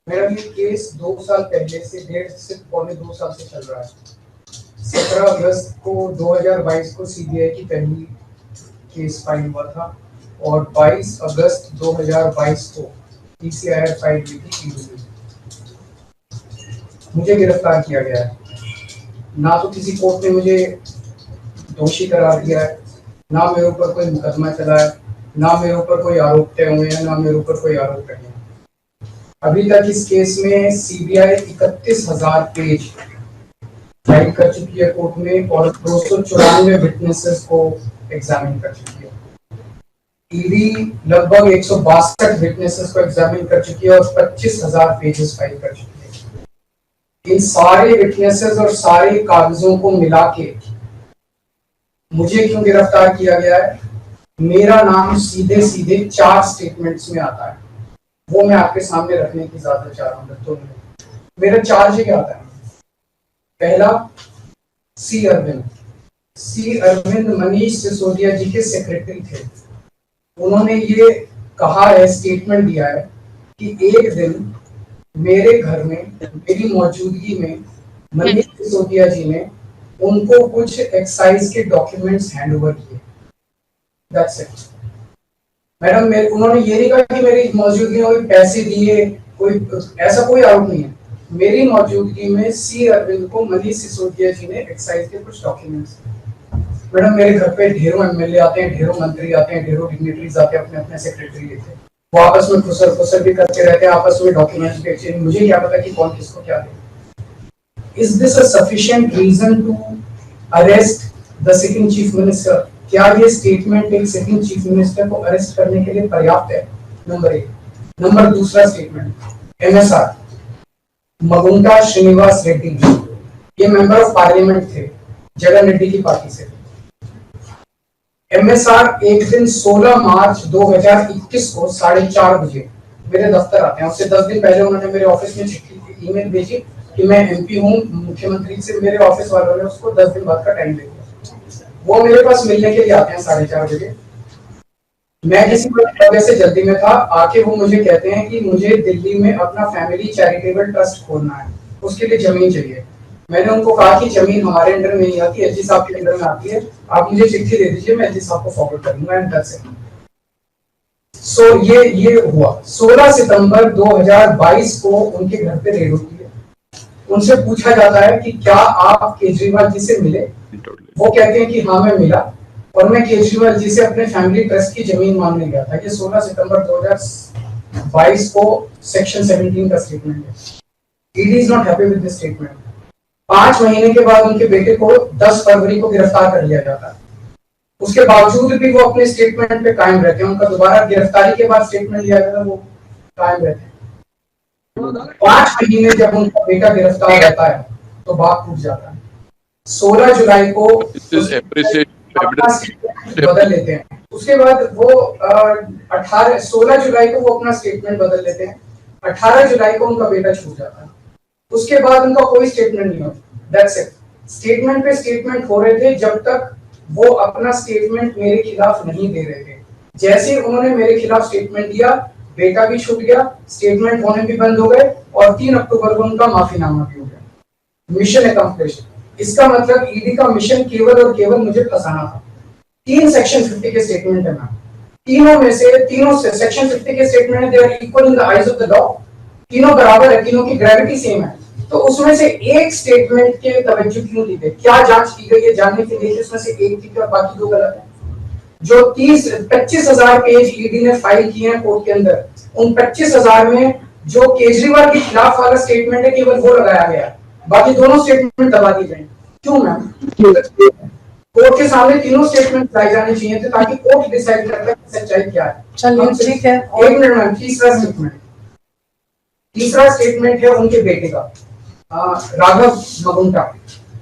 मेरा ये केस 2 साल पहले से 1.5 से 2 साल से चल रहा है। 17 अगस्त को 2022 को सीबीआई की पहली केस फाइल हुआ था और 22 अगस्त 2022 को पीसीआर फाइल हुई थी ईडी में। मुझे गिरफ्तार किया गया है। ना तो किसी कोर्ट ने मुझे दोषी करार दिया है, ना मेरे ऊपर कोई मुकदमा चला है, ना मेरे ऊपर कोई आरोप तय हुए हैं, ना मेरे ऊपर कोई आरोप नहीं है। अभी तक इस केस में सीबीआई 31,000 पेज फाइल कर चुकी है कोर्ट में और 294 विटनेसेस को एग्जामिन कर चुकी है। ईडी लगभग 162 विटनेसेस को एग्जामिन कर चुकी है और 25,000 पेजेस फाइल कर चुकी है। इन सारे विटनेसेस और सारे कागजों को मिला के मुझे क्यों गिरफ्तार किया गया है? मेरा नाम सीधे सीधे 4 स्टेटमेंट्स में आता है, वो मैं आपके सामने रखने की इजाजत चाह रहा हूँ। तो मेरा चार्ज क्या आता है? पहला, सी अरविंद मनीष सिसोदिया जी के सेक्रेटरी थे। उन्होंने ये कहा है, स्टेटमेंट दिया है कि एक दिन मेरे घर में मेरी मौजूदगी में मनीष सिसोदिया जी ने उनको कुछ एक्साइज के डॉक्यूमेंट्स हैंड ओवर किए। That's it madam. उन्होंने ये नहीं कहा कि मेरी मौजूदगी में कोई पैसे दिए, कोई ऐसा कोई आरोप नहीं है। मेरी मौजूदगी में सी अरविंद को मनीष सिसोदिया जी ने एक्साइज के कुछ डॉक्यूमेंट्स। मैडम, मेरे घर पे ढेरों एमएलए आते हैं, ढेरों मंत्री आते हैं, ढेरों डिग्निटरीज आते हैं, अपने अपने सेक्रेटरी लेते हैं, वो आपस में खुसर भी करते रहते हैं, आपस में डॉक्यूमेंट्स भी एक्सचेंज। मुझे क्या पता कि कौन किसको क्या दे। Is this a sufficient reason to arrest the sitting chief minister? क्या ये स्टेटमेंट एक सिटिंग चीफ मिनिस्टर को अरेस्ट करने के लिए पर्याप्त है? नंबर 1। नंबर दूसरा स्टेटमेंट, एमएसआर मगुंटा श्रीनिवास रेड्डी, ये मेंबर ऑफ पार्लियामेंट थे, जगन रेड्डी की पार्टी से। एमएसआर एक दिन 16 मार्च 2021 को 4:30 बजे मेरे दफ्तर आते हैं। उससे 10 दिन पहले उन्होंने मेरे ऑफिस में चिट्ठी ईमेल भेजी कि मैं एमपी हूँ, मुख्यमंत्री से मेरे ऑफिस वालों ने उसको 10 दिन बाद का टाइम दे दिया। वो मेरे पास मिलने के लिए आते हैं 4:30 बजे। मैं किसी वजह से जल्दी में था, आके वो मुझे कहते हैं कि मुझे दिल्ली में अपना फैमिली चैरिटेबल ट्रस्ट खोलना है, उसके लिए जमीन चाहिए। मैंने उनको कहा कि जमीन हमारे अंडर में नहीं आती, एलजी साहब के अंडर में आती है, आप मुझे चिट्ठी दे दीजिए, मैं एलजी साहब को फॉरवर्ड कर दूंगा एंड दैट्स इट। सो ये हुआ 16 सितंबर 2022 को उनके घर पे रेड होती है। उनसे पूछा जाता है कि क्या आप केजरीवाल जी से मिले? वो कहते हैं कि हाँ मैं मिला और मैं केजरीवाल जी से अपने फैमिली ट्रस्ट की जमीन मांगने गया था। ये 16 सितंबर 2022 को सेक्शन 17 का स्टेटमेंट है। ED is not happy with this statement. 5 महीने के बाद उनके बेटे को 10 फरवरी को गिरफ्तार कर लिया जाता है। उसके बावजूद भी वो अपने स्टेटमेंट पे कायम रहते हैं। उनका दोबारा गिरफ्तारी के बाद स्टेटमेंट लिया गया, वो कायम रहते हैं। 5 महीने जब उनका बेटा गिरफ्तार रहता है तो बात टूट जाता है। 16 जुलाई को बदल लेते हैं। उसके बाद वो 16 जुलाई को वो अपना स्टेटमेंट बदल लेते हैं। 18 जुलाई को उनका बेटा छूट जाता है। उसके बाद उनका कोई स्टेटमेंट नहीं होता। That's it. स्टेटमेंट पे स्टेटमेंट हो रहे थे जब तक वो अपना स्टेटमेंट मेरे खिलाफ नहीं दे रहे थे। जैसे उन्होंने मेरे खिलाफ स्टेटमेंट दिया, बेटा भी छूट गया, स्टेटमेंट होने भी बंद हो गए और 3 अक्टूबर को उनका माफीनामा भी हो गया। Mission accomplished. इसका मतलब ईडी का मिशन केवल और केवल मुझे फंसाना था। 3 सेक्शन 50 के स्टेटमेंट है मैम। तीनों से सेक्शन 50 के स्टेटमेंट है, they are equal in the eyes of the law. तीनों बराबर है, तीनों की ग्रेविटी सेम है। तो उसमें से एक स्टेटमेंट के तवज्जो क्यों दी गई? क्या जांच की गई है जानने के लिए उसमें से एक ठीक है और बाकी 2 गलत है? जो 25,000 पेज ईडी ने फाइल किए हैं कोर्ट के अंदर, उन 25,000 में जो केजरीवाल के खिलाफ वाला स्टेटमेंट है केवल वो लगाया गया, बाकी दोनों स्टेटमेंट दबा दिए गए। क्यों मैम? कोर्ट के सामने तीनों स्टेटमेंट लाए जाने चाहिए थे ताकि कोर्ट डिसाइड कर ले सच्चाई क्या है। चलिए ठीक है। 1 मिनट मैम। तीसरा स्टेटमेंट है उनके बेटे का,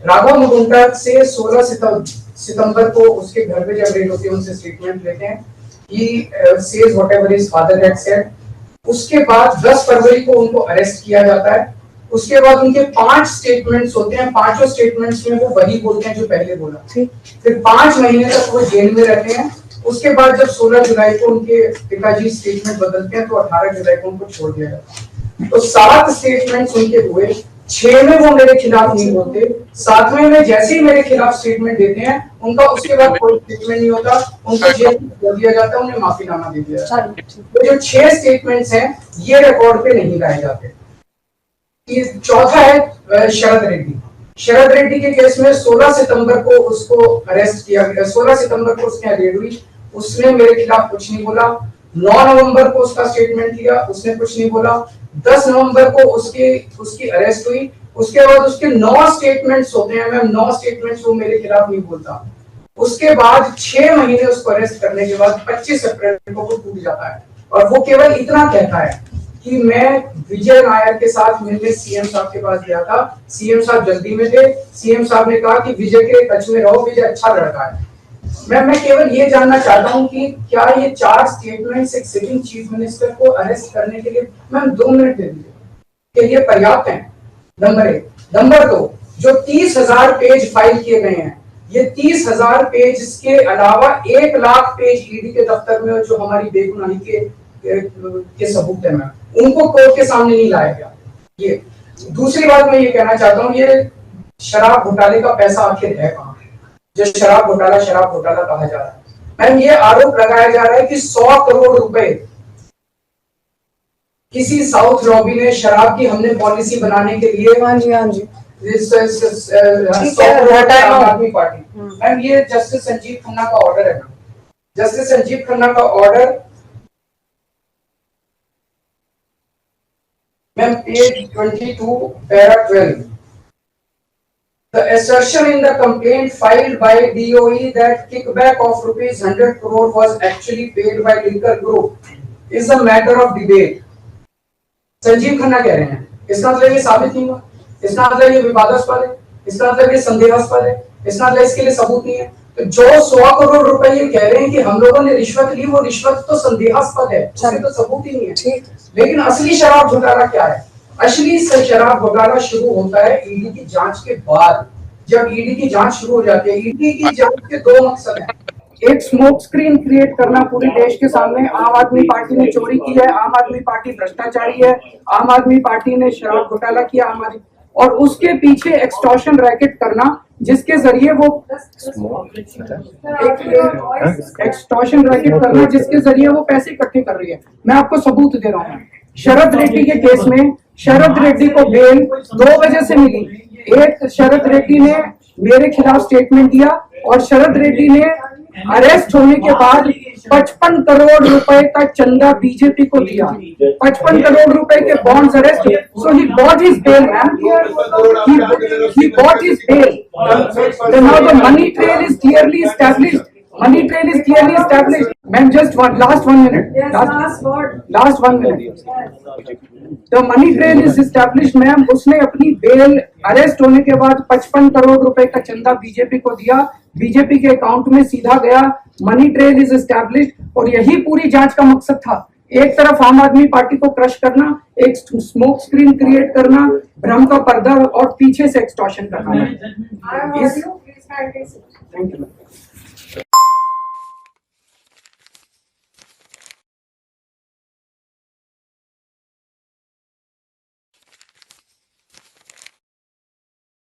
राघव मगुंटा से 16 सितंबर को उसके घर पे जब रेड होती है उनसे स्टेटमेंट लेते हैं कि says whatever his father had said. उसके बाद 10 फरवरी को उनको अरेस्ट किया जाता है। उसके बाद उनके 5 स्टेटमेंट्स होते हैं। पांचों स्टेटमेंट्स में वो वही बोलते हैं जो पहले बोला। फिर 5 महीने तक वो जेल में रहते हैं। उसके बाद जब 16 जुलाई को उनके पिताजी स्टेटमेंट बदलते हैं तो 18 जुलाई को उनको छोड़ दिया जाता है। तो 7 स्टेटमेंट्स उनके हुए, 6 में वो मेरे खिलाफ नहीं बोलते, 7वें में जैसे ही मेरे खिलाफ स्टेटमेंट देते हैं उनका उसके बाद कोई स्टेटमेंट नहीं होता, उनको जेल कर दिया जाता है, उन्हें माफीनामा दे दिया जाता है। तो जो 6 स्टेटमेंट्स हैं ये रिकॉर्ड पे नहीं लाए जाते। चौथा है शरद रेड्डी। शरद रेड्डी के केस में 16 सितंबर को उसको अरेस्ट किया गया, 16 सितंबर को उसने रेड हुई, उसने मेरे खिलाफ कुछ नहीं बोला। 9 नवंबर को उसका स्टेटमेंट लिया, उसने कुछ नहीं बोला। 10 नवंबर को उसकी अरेस्ट हुई, उसके बाद उसके 9 स्टेटमेंट्स होते हैं मैम, 9 स्टेटमेंट्स वो मेरे खिलाफ नहीं बोलता। उसके बाद 6 महीने उसको अरेस्ट करने के बाद 25 अप्रैल को वो टूट जाता है और वो केवल इतना कहता है कि मैं विजय नायर के साथ मिलने सीएम साहब के पास गया था, सीएम साहब जल्दी में थे, सीएम साहब ने कहा कि विजय के टच में रहो, विजय अच्छा लड़का है। मैं केवल ये जानना चाहता हूं कि क्या ये 4 स्टेटमेंट्स एक सिटिंग चीफ मिनिस्टर को अरेस्ट करने के लिए मैम 2 मिनट दे दीजिए कि ये पर्याप्त है? नंबर 1। नंबर 2, जो 30,000 पेज फाइल किए गए हैं, ये 30,000 पेज के अलावा 1 लाख पेज ईडी के दफ्तर में जो हमारी बेगुनाही के सबूत है मैम, उनको कोर्ट के सामने नहीं लाया गया। ये दूसरी बात मैं ये कहना चाहता हूँ, ये शराब घोटाले का पैसा आखिर है कहाँ, जो शराब घोटाला कहा जा रहा है मैम, ये आरोप लगाया जा रहा है कि 100 करोड़ रुपए किसी साउथ लॉबी ने शराब की हमने पॉलिसी बनाने के लिए, हाँ जी आदमी पार्टी मैम, ये जस्टिस संजीव खन्ना का ऑर्डर है मैम, जस्टिस संजीव खन्ना का order ma'am, page 22 para 12. The assertion in the complaint filed by DOE that kickback of rupees 100 crore was actually paid by Liquor Group is a matter of debate. Sanjeev Khanna कह रहे हैं, इसका मतलब ये साबित नहीं हुआ, इसका मतलब ये विवादास्पद है, इसका मतलब ये संदेहास्पद है, इसका मतलब इसके लिए सबूत नहीं है। तो जो 100 करोड़ रुपए ये कह रहे हैं कि हम लोगों ने रिश्वत ली, वो रिश्वत तो संदेहास्पद है, उसमें तो सबूत ही नहीं है। लेकिन असली शराब घोटाला क्या है? असली शराब घोटाला शुरू होता है ईडी की जांच के बाद। जब ईडी की जांच शुरू हो जाती है, ईडी की जांच के 2 मकसद हैं। एक स्मोक स्क्रीन क्रिएट करना पूरे देश के सामने, आम आदमी पार्टी ने चोरी की है, आम आदमी पार्टी भ्रष्टाचारी है, आम आदमी पार्टी ने शराब घोटाला किया, और उसके पीछे एक्सटॉर्शन रैकेट करना जिसके जरिए वो एक्सटॉर्शन रैकेट करना जिसके जरिए वो पैसे इकट्ठे कर रही है। मैं आपको सबूत दे रहा हूँ। शरद रेड्डी के केस में शरद रेड्डी को बेल 2 वजह से मिली। एक, शरद रेड्डी ने मेरे खिलाफ स्टेटमेंट दिया और शरद रेड्डी ने अरेस्ट होने के बाद 55 करोड़ रुपए का चंदा बीजेपी को दिया, 55 करोड़ रुपए के bonds arrest. So he got his bail ma'am, he got his bail. Now the money trail is clearly established. Money trail is clearly established. Ma'am, just last 1 minute. Last 1 minute. The money trail is established, ma'am. उसने अपनी bell arrest होने के बाद 55 करोड़ रुपए का चंदा BJP को दिया, बीजेपी के अकाउंट में सीधा गया। मनी ट्रेल इज एस्टैब्लिश्ड और यही पूरी जांच का मकसद था। एक तरफ आम आदमी पार्टी को क्रश करना, एक स्मोक स्क्रीन क्रिएट करना, भ्रम का पर्दा और पीछे से एक्सटॉर्शन करना। Thank you.